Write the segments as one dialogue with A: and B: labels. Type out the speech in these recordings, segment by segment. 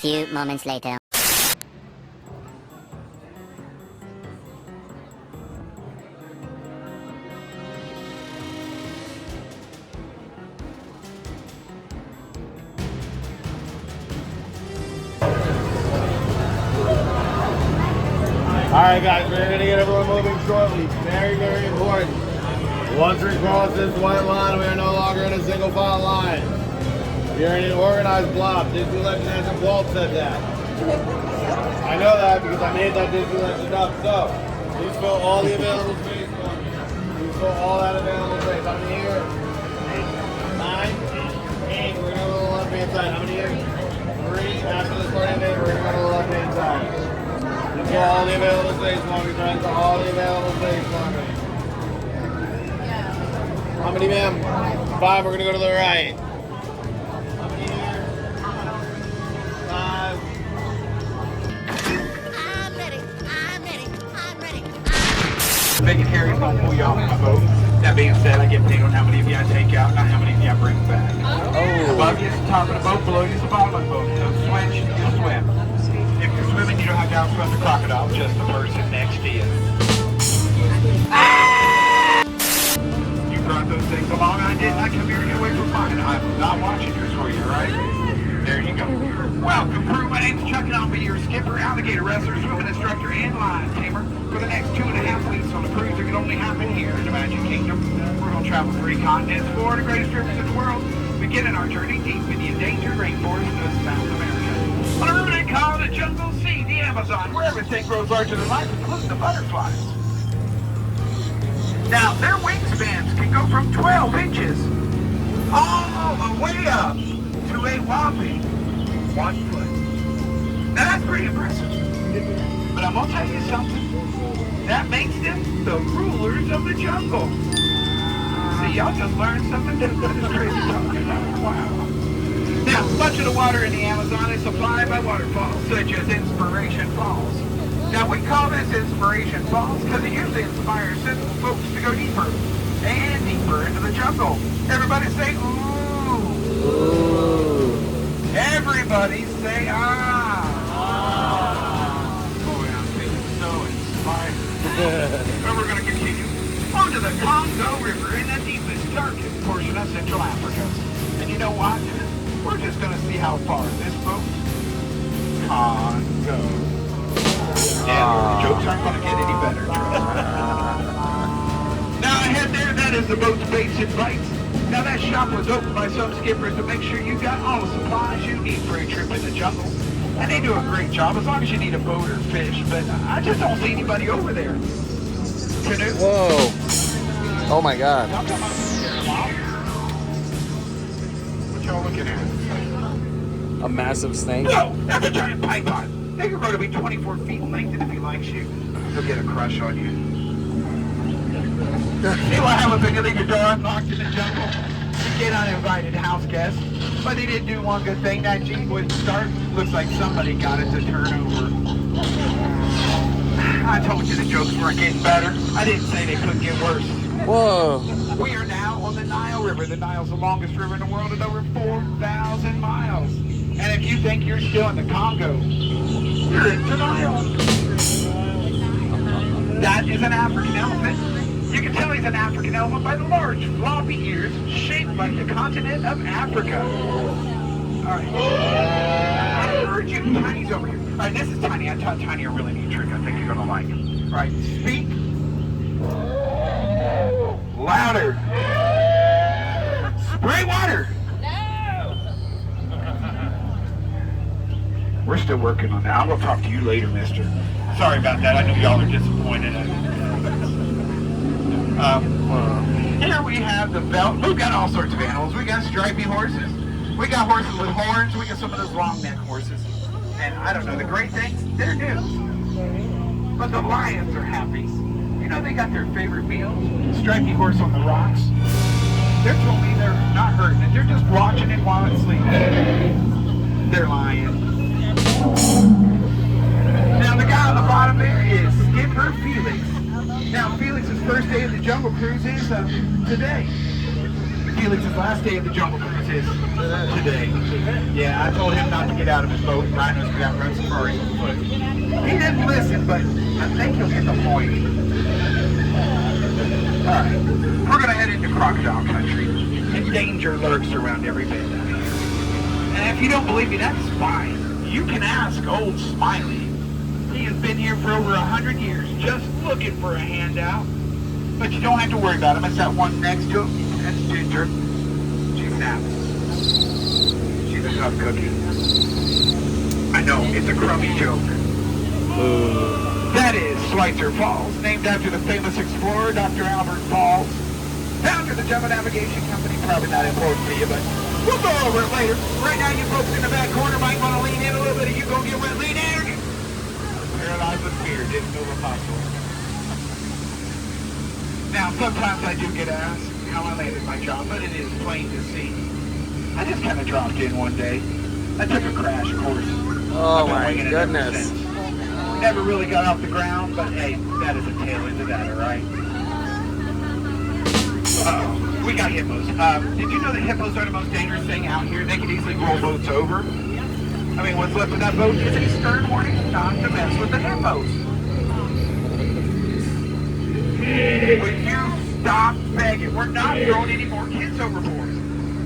A: few moments later.
B: Alright guys, we're going to get everyone moving shortly. Very, very important. Once we cross this white line, we are no longer in a single file line. We are in an organized blob. Disney Legend Agent Walt said that. I know that because I made that Disney Legend up. So, please fill all the available space. Please fill all that available space. How many here? 9, 8. We're going to go to the left hand side. How many here? 3. After this part of it, we're going to go to the left hand side. For all the available space, mommy friends. For all the available space, mommy. How many, ma'am? 5. We're gonna go to the right. How many here? 5.
C: I'm ready. I'm ready. I'm ready.
D: Big and Harry's gonna pull you off my boat. That being said, I get paid on how many of you I take out, not how many of you I bring back. Oh. Above you is the top of the boat, below you is the bottom of the boat. So switch, you swim. If you're swimming, you don't have to outswim the crocodile, just the person next to you. You brought those things along, I didn't. I come here to get away from mine. I'm not watching yours for you, right? There you go. Welcome, crew. My name's Chuck, and I'll be your skipper, alligator wrestler, swimming instructor, and lion tamer for the next 2.5 weeks on a cruise that can only happen here in the Magic Kingdom. We're going to travel 3 continents, 4 of the greatest rivers in the world, beginning our journey deep in the endangered rainforest of South America. On a river they call the Jungle Sea, the Amazon, where everything grows larger than life, including the butterflies. Now, their wingspans can go from 12 inches all the way up to a whopping 1 foot. Now, that's pretty impressive. But I'm going to tell you something. That makes them the rulers of the jungle. See, y'all just learned something new. That is crazy talking about. Wow. Now, much of the water in the Amazon is supplied by waterfalls, such as Inspiration Falls. Now, we call this Inspiration Falls because it usually inspires simple folks to go deeper and deeper into the jungle. Everybody say, ooh. Ooh. Everybody say, ah. Ah. Boy, I'm feeling so inspired. And we're going to continue on to the Congo River in the deepest, darkest portion of Central Africa. And you know what? We're just going to see how far this boat can go. Yeah, the jokes aren't going to get any better. Now ahead there, that is the boat's base and bites. Now that shop was opened by some skippers to make sure you got all the supplies you need for a trip in the jungle. And they do a great job as long as you need a boat or fish, but I just don't see anybody over there. Canoe.
E: Whoa. Oh my God.
D: What y'all looking at?
E: A massive snake?
D: No, that's a giant python. They can grow to be 24 feet in length, and if he likes you, he'll get a crush on you. See what happens when you leave your door unlocked in the jungle? You get uninvited house guests. But they did do one good thing. That Jeep wouldn't start. Looks like somebody got it to turn over. I told you the jokes weren't getting better. I didn't say they couldn't get worse.
E: Whoa.
D: We are now on the Nile River. The Nile's the longest river in the world at over 4,000 miles. And if you think you're still in the Congo, you're in denial. That is an African elephant. You can tell he's an African elephant by the large floppy ears shaped like the continent of Africa. Alright. I heard you. Tiny's over here. Alright, this is Tiny. I taught Tiny a really neat trick I think you're going to like. Alright, speak louder. Spray water. We're still working on that. I'm going to talk to you later, mister. Sorry about that. I know y'all are disappointed. Here we have the belt. We've got all sorts of animals. We got stripy horses. We got horses with horns. We got some of those long neck horses. And I don't know, the great things, they're new. But the lions are happy. You know, they got their favorite meal. Stripy horse on the rocks. They're told me they're not hurting it. They're just watching it while it's sleeping. They're lying. Now the guy on the bottom there is Skipper Felix. Now Felix's first day of the jungle cruise is today. Felix's last day of the jungle cruise is today. Yeah, I told him not to get out of his boat. Rhinos could outrun safaris on foot. He didn't listen, but I think he'll get the point. Alright, we're gonna head into crocodile country. And danger lurks around every bend down here. And if you don't believe me, that's fine. You can ask old Smiley. He has been here for over 100 years, just looking for a handout. But you don't have to worry about him. It's that one next to him. That's Ginger. She's naps. She's a tough cookie. I know, it's a crummy joke. That is Schweitzer Falls, named after the famous explorer, Dr. Albert Falls. Founder of the Java Navigation Company. Probably not important to you, but we'll go over it later. Right now, you folks in the back corner might want to lean in a little bit. You go get wet, lean in. Paralyzed with fear, didn't move a muscle. Now, sometimes I do get asked how I landed my job, but it is plain to see. I just kind of dropped in one day. I took a crash course.
E: Oh my goodness.
D: Never really got off the ground, but hey, that is a tail into that, all right? We got hippos. Did you know that hippos are the most dangerous thing out here? They can easily roll boats over. I mean, what's left of that boat is a stern warning not to mess with the hippos. Will you stop begging? We're not throwing any more kids overboard.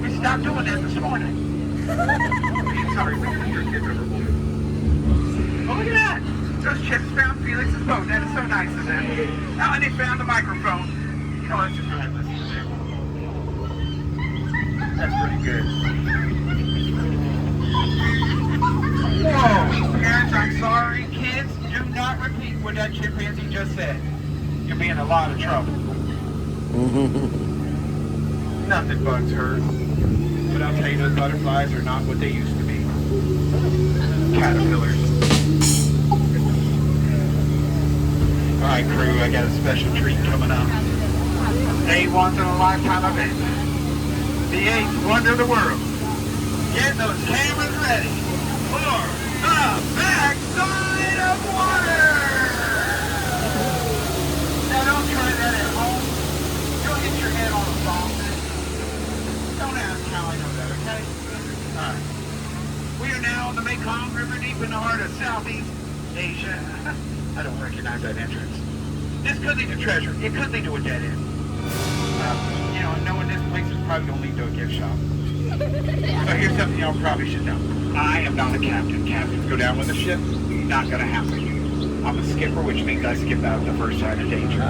D: We stopped doing that this morning. Sorry, we didn't throw kids overboard. Oh, look at that. Those chicks found Felix's boat. That is so nice of them. Oh, and they found the microphone. You know, let's just go ahead and listen to it. That's pretty good. Whoa, parents, I'm sorry. Kids, do not repeat what that chimpanzee just said. You'll be in a lot of trouble. Nothing bugs hurt. But I'll tell you, those butterflies are not what they used to be. Caterpillars. Alright, crew, I got a special treat coming up. A once-in-a-lifetime event. The 8th wonder of the world. Get those cameras ready for the backside of water! Now don't try that at home. You'll hit your head on a ball. Don't ask how I know that, okay? Alright. We are now in the Mekong River deep in the heart of Southeast Asia. I don't recognize that entrance. This could lead to treasure. It could lead to a dead end. You know, knowing this place is probably going to lead to a gift shop. So here's something y'all probably should know. I am not a captain. Captains go down with a ship. Not going to happen. I'm a skipper, which means I skip out the first sign of danger.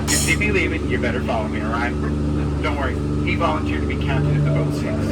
D: You see me leaving, you better follow me, alright? Don't worry, he volunteered to be captain if the boat sinks.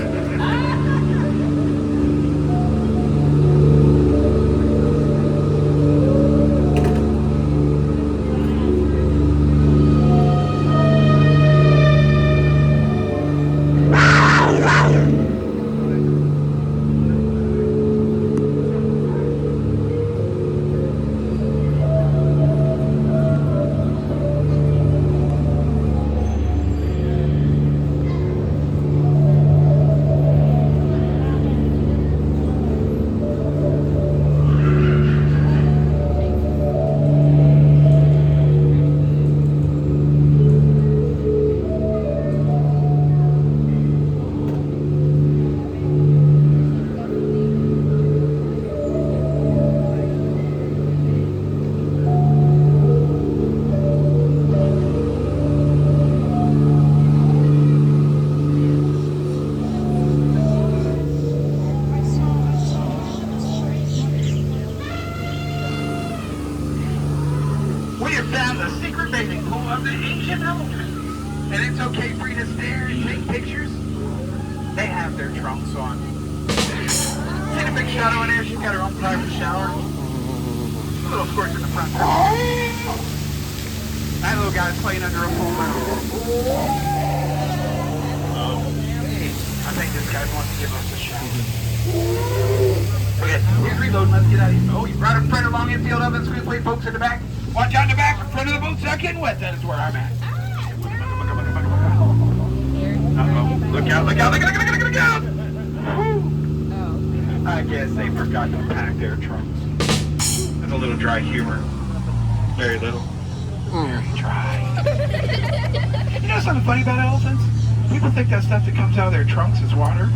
D: People think that stuff that comes out of their trunks is water.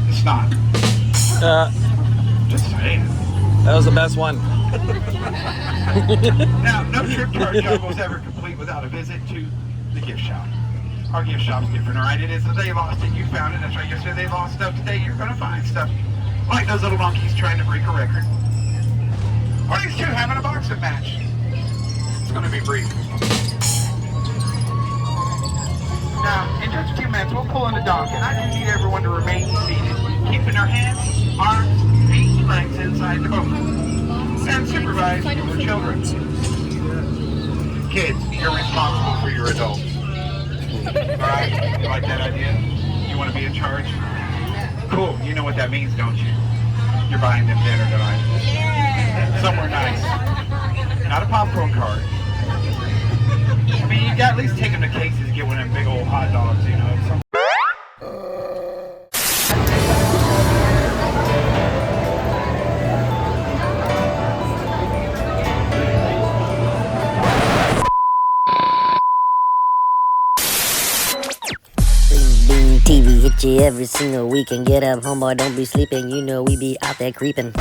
D: It's not. Just saying.
E: That was the best one.
D: Now, no trip to our jungle is ever complete without a visit to the gift shop. Our gift shop's different, all right? It is that they lost it, you found it. That's right, yesterday they lost stuff. Today you're going to find stuff. Like those little monkeys trying to break a record. Or these two having a boxing match. It's going to be brief. Now, in just a few minutes, we'll pull in the dock, and I do need everyone to remain seated, keeping their hands, arms, feet, and legs inside the boat, and supervise your children. Kids, you're responsible for your adults. All right? You like that idea? You want to be in charge? Cool. You know what that means, don't you? You're buying them dinner tonight. Somewhere nice. Not a popcorn cart. I mean, you got at least take them to Casey's, get one of them big old hot dogs, you know.
A: Lima Bean TV hit you every single week and get up, homeboy, don't be sleeping. You know we be out there creeping.